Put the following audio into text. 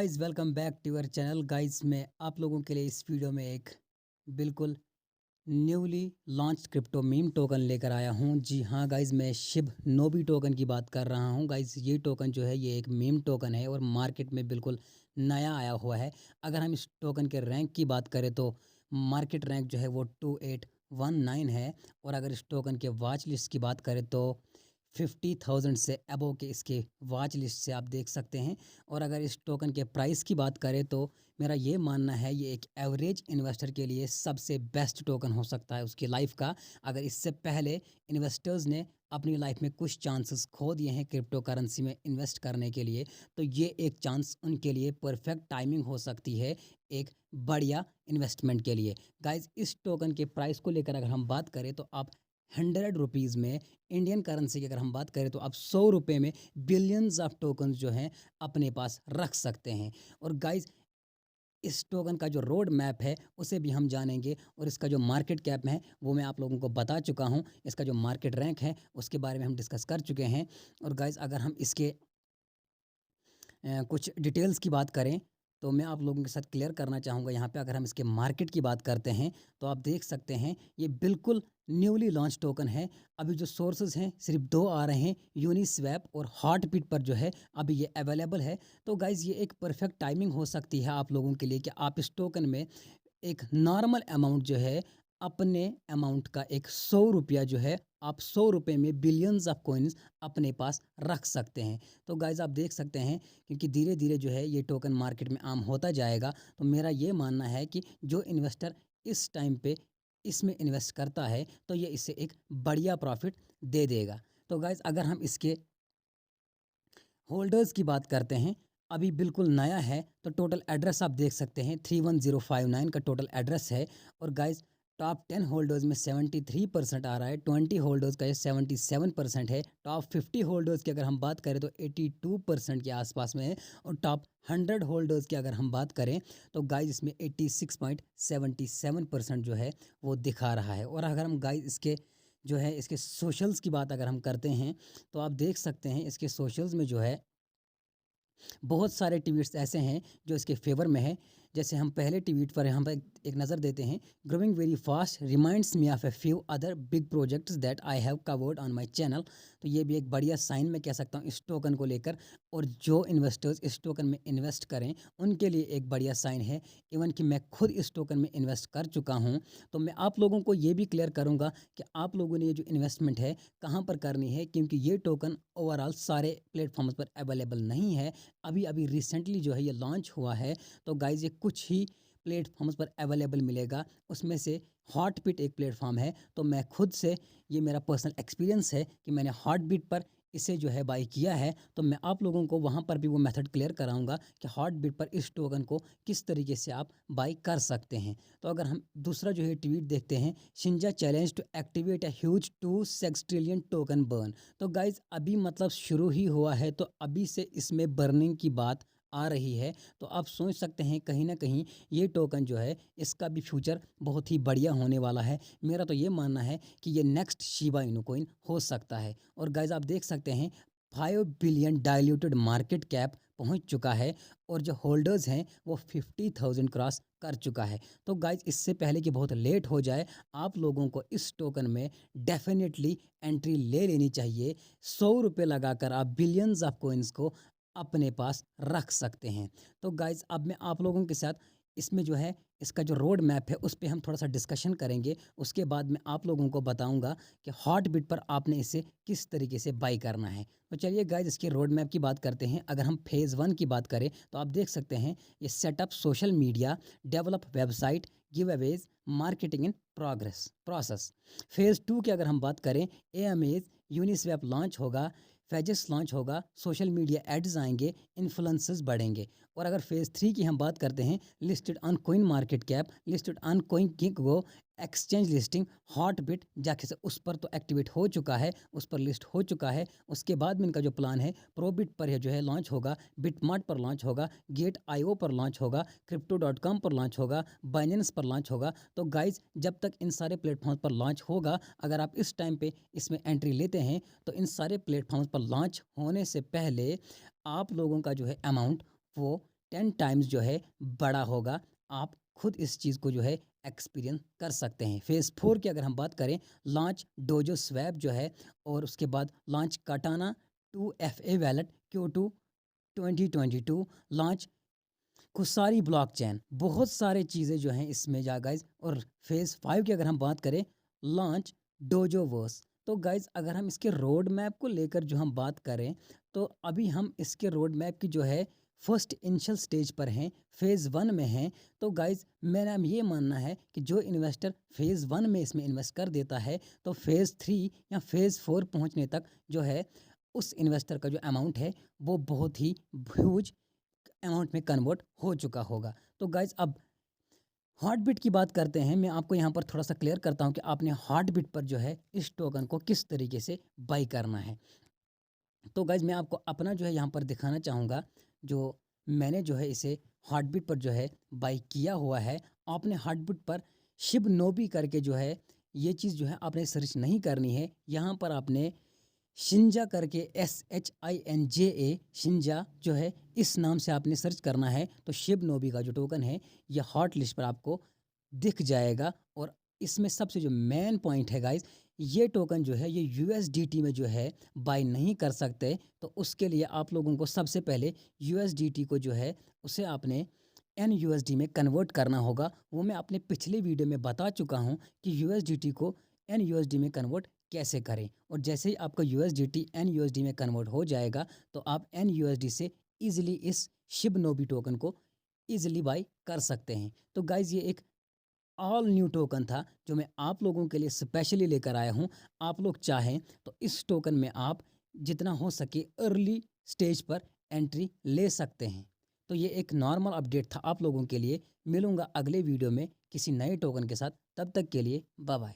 Guys welcome back to your channel. Guys मैं आप लोगों के लिए इस वीडियो में एक बिल्कुल newly launch crypto meme token लेकर आया हूं। जी हाँ गाइस, मैं शिब नोबी टोकन की बात कर रहा हूं। गाइस ये टोकन जो है ये एक मीम टोकन है और मार्केट में बिल्कुल नया आया हुआ है। अगर हम इस टोकन के रैंक की बात करें तो मार्केट रैंक जो है वो 2819 है। और अगर इस टोकन के वॉच लिस्ट की बात करें तो 50,000 से अबव के इसके वॉच लिस्ट से आप देख सकते हैं। और अगर इस टोकन के प्राइस की बात करें तो मेरा ये मानना है ये एक एवरेज इन्वेस्टर के लिए सबसे बेस्ट टोकन हो सकता है उसकी लाइफ का। अगर इससे पहले इन्वेस्टर्स ने अपनी लाइफ में कुछ चांसेस खो दिए हैं क्रिप्टो करेंसी में इन्वेस्ट करने के लिए, तो ये एक चांस उनके लिए परफेक्ट टाइमिंग हो सकती है एक बढ़िया इन्वेस्टमेंट के लिए। गाइज इस टोकन के प्राइस को लेकर अगर हम बात करें तो आप 100 रुपीज़ में इंडियन करेंसी की अगर हम बात करें तो आप 100 रुपये में बिलियंस ऑफ टोकन्स जो हैं अपने पास रख सकते हैं। और गाइज इस टोकन का जो रोड मैप है उसे भी हम जानेंगे और इसका जो मार्केट कैप है वो मैं आप लोगों को बता चुका हूँ। इसका जो मार्केट रैंक है उसके बारे में हम डिस्कस कर चुके हैं। और गाइज अगर हम इसके कुछ डिटेल्स की बात करें तो मैं आप लोगों के साथ क्लियर करना चाहूँगा। यहाँ पे अगर हम इसके मार्केट की बात करते हैं तो आप देख सकते हैं ये बिल्कुल न्यूली लॉन्च टोकन है। अभी जो सोर्सेज हैं सिर्फ दो आ रहे हैं, यूनिस्वैप और हॉटबीट पर जो है अभी ये अवेलेबल है। तो गाइज़ ये एक परफेक्ट टाइमिंग हो सकती है आप लोगों के लिए कि आप इस टोकन में एक नॉर्मल अमाउंट जो है अपने अमाउंट का एक 100 रुपया जो है आप 100 रुपये में बिलियंस ऑफ कॉइन्स अपने पास रख सकते हैं। तो गाइज आप देख सकते हैं क्योंकि धीरे धीरे जो है ये टोकन मार्केट में आम होता जाएगा। तो मेरा ये मानना है कि जो इन्वेस्टर इस टाइम पे इसमें इन्वेस्ट करता है तो ये इससे एक बढ़िया प्रॉफिट दे देगा। तो गाइज अगर हम इसके होल्डर्स की बात करते हैं, अभी बिल्कुल नया है तो टोटल एड्रेस आप देख सकते हैं 31059 का टोटल एड्रेस है। और गाइज टॉप 10 होल्डर्स में 73% आ रहा है, 20 होल्डर्स का ये 77% है। टॉप 50 होल्डर्स की अगर हम बात करें तो 82% के आसपास में है। और टॉप 100 होल्डर्स की अगर हम बात करें तो गाइज इसमें 86.77% जो है वो दिखा रहा है। और अगर हम गाइज इसके जो है इसके सोशल्स की बात अगर हम करते हैं तो आप देख सकते हैं इसके सोशल्स में जो है बहुत सारे ट्वीट्स ऐसे हैं जो इसके फेवर में है। जैसे हम पहले ट्वीट पर यहाँ पर एक नज़र देते हैं। Growing very fast reminds me of a few other big projects that I have covered on my channel. तो ये भी एक बढ़िया साइन मैं कह सकता हूँ इस टोकन को लेकर। और जो इन्वेस्टर्स इस टोकन में इन्वेस्ट करें उनके लिए एक बढ़िया साइन है। इवन कि मैं खुद इस टोकन में इन्वेस्ट कर चुका हूँ। तो मैं आप लोगों को ये भी क्लियर करूँगा कि आप लोगों ने ये जो इन्वेस्टमेंट है कहाँ पर करनी है, क्योंकि ये टोकन ओवरऑल सारे प्लेटफॉर्म्स पर अवेलेबल नहीं है। अभी अभी रिसेंटली जो है ये लॉन्च हुआ है। तो गाइज ये कुछ ही प्लेटफॉर्म्स पर अवेलेबल मिलेगा, उसमें से हॉटबीट एक प्लेटफॉर्म है। तो मैं खुद से ये मेरा पर्सनल एक्सपीरियंस है कि मैंने हॉटबीट पर इसे जो है बाई किया है। तो मैं आप लोगों को वहाँ पर भी वो मेथड क्लियर कराऊंगा कि हॉटबीट पर इस टोकन को किस तरीके से आप बाई कर सकते हैं। तो अगर हम दूसरा जो है ट्वीट देखते हैं, Shinja challenge to activate a huge 2 trillion token burn. तो गाइज अभी मतलब शुरू ही हुआ है तो अभी से इसमें बर्निंग की बात आ रही है। तो आप सोच सकते हैं कहीं ना कहीं ये टोकन जो है इसका भी फ्यूचर बहुत ही बढ़िया होने वाला है। मेरा तो ये मानना है कि ये नेक्स्ट शिबा इनू कॉइन हो सकता है। और गाइज आप देख सकते हैं 5 बिलियन डाइल्यूटेड मार्केट कैप पहुंच चुका है और जो होल्डर्स हैं वो 50,000 क्रॉस कर चुका है। तो गाइज इससे पहले कि बहुत लेट हो जाए आप लोगों को इस टोकन में डेफिनेटली एंट्री ले लेनी चाहिए। 100 रुपये लगाकर आप बिलियंस ऑफ कोइंस को अपने पास रख सकते हैं। तो गाइज अब मैं आप लोगों के साथ इसमें जो है इसका जो रोड मैप है उस पे हम थोड़ा सा डिस्कशन करेंगे। उसके बाद मैं आप लोगों को बताऊंगा कि हॉटबीट पर आपने इसे किस तरीके से बाई करना है। तो चलिए गाइज इसके रोड मैप की बात करते हैं। अगर हम फेज़ 1 की बात करें तो आप देख सकते हैं ये setup social media, develop website, give Awez, marketing in process. Phase 2 की अगर हम बात करें, एएमएज, यूनिस्वैप लॉन्च होगा, फेजेस लॉन्च होगा, सोशल मीडिया एड्स आएंगे, इन्फ्लुएंसर्स बढ़ेंगे। और अगर फेज़ 3 की हम बात करते हैं, listed on coin market cap, listed on coin GIGO, exchange listing, Hotbit जाके से उस पर तो एक्टिवेट हो चुका है, उस पर लिस्ट हो चुका है। उसके बाद में इनका जो प्लान है प्रोबिट पर जो है लॉन्च होगा, बिटमार्ट पर लॉन्च होगा, गेट आईओ पर लॉन्च होगा, crypto.com पर लॉन्च होगा, बाइनेंस पर लॉन्च होगा। तो गाइज जब तक इन सारे प्लेटफॉर्म पर लॉन्च होगा, अगर आप इस टाइम पे इसमें एंट्री लेते हैं तो इन सारे प्लेटफॉर्म्स पर लॉन्च होने से पहले आप लोगों का जो है अमाउंट वो 10 टाइम्स जो है बड़ा होगा। आप खुद इस चीज़ को जो है एक्सपीरियंस कर सकते हैं। फेज़ 4 की अगर हम बात करें, लॉन्च डोजो स्वैप जो है, और उसके बाद launch Katana 2 FA wallet Q2 2022, launch Kusari blockchain, बहुत सारे चीज़ें जो हैं इसमें जा गाइज़। और फेज़ 5 की अगर हम बात करें, लॉन्च डोजोवर्स। तो गाइज़ अगर हम इसके रोड मैप को लेकर जो हम बात करें, तो अभी हम इसके रोड मैप की जो है फर्स्ट इनिशियल स्टेज पर हैं, फेज़ 1 में हैं। तो गाइज़ मेरा ये मानना है कि जो इन्वेस्टर फेज़ 1 में इसमें इन्वेस्ट कर देता है, तो फेज़ 3 या फेज़ 4 पहुँचने तक जो है उस इन्वेस्टर का जो अमाउंट है वो बहुत ही ह्यूज अमाउंट में कन्वर्ट हो चुका होगा। तो गाइज़ अब हार्टबीट की बात करते हैं। मैं आपको यहाँ पर थोड़ा-सा क्लियर करता हूँ कि आपने हार्टबीट पर जो है इस टोकन को किस तरीके से बाय करना है। तो गाइज़ मैं आपको अपना जो है यहाँ पर दिखाना चाहूँगा, जो मैंने जो है इसे हार्टबीट पर जो है बाय किया हुआ है। आपने हार्टबीट पर शिब नोबी करके जो है ये चीज़ जो है आपने सर्च नहीं करनी है। यहाँ पर आपने शिंजा करके SHINJA शिंजा जो है इस नाम से आपने सर्च करना है, तो शिब नोबी का जो टोकन है ये हॉट लिस्ट पर आपको दिख जाएगा। और इसमें सबसे जो मेन पॉइंट है गाइज, ये टोकन जो है ये USDT में जो है बाय नहीं कर सकते। तो उसके लिए आप लोगों को सबसे पहले USDT को जो है उसे आपने NUSD में कन्वर्ट करना होगा। वो मैं अपने पिछले वीडियो में बता चुका हूँ कि USDT को NUSD में कन्वर्ट कैसे करें। और जैसे ही आपका USDT NUSD में कन्वर्ट हो जाएगा, तो आप NUSD से ईजिली इस शिब नोबी टोकन को ईजिली बाय कर सकते हैं। तो गाइज ये एक ऑल न्यू टोकन था जो मैं आप लोगों के लिए स्पेशली लेकर आया हूँ। आप लोग चाहें तो इस टोकन में आप जितना हो सके अर्ली स्टेज पर एंट्री ले सकते हैं। तो ये एक नॉर्मल अपडेट था आप लोगों के लिए। मिलूंगा अगले वीडियो में किसी नए टोकन के साथ, तब तक के लिए बाय बाय।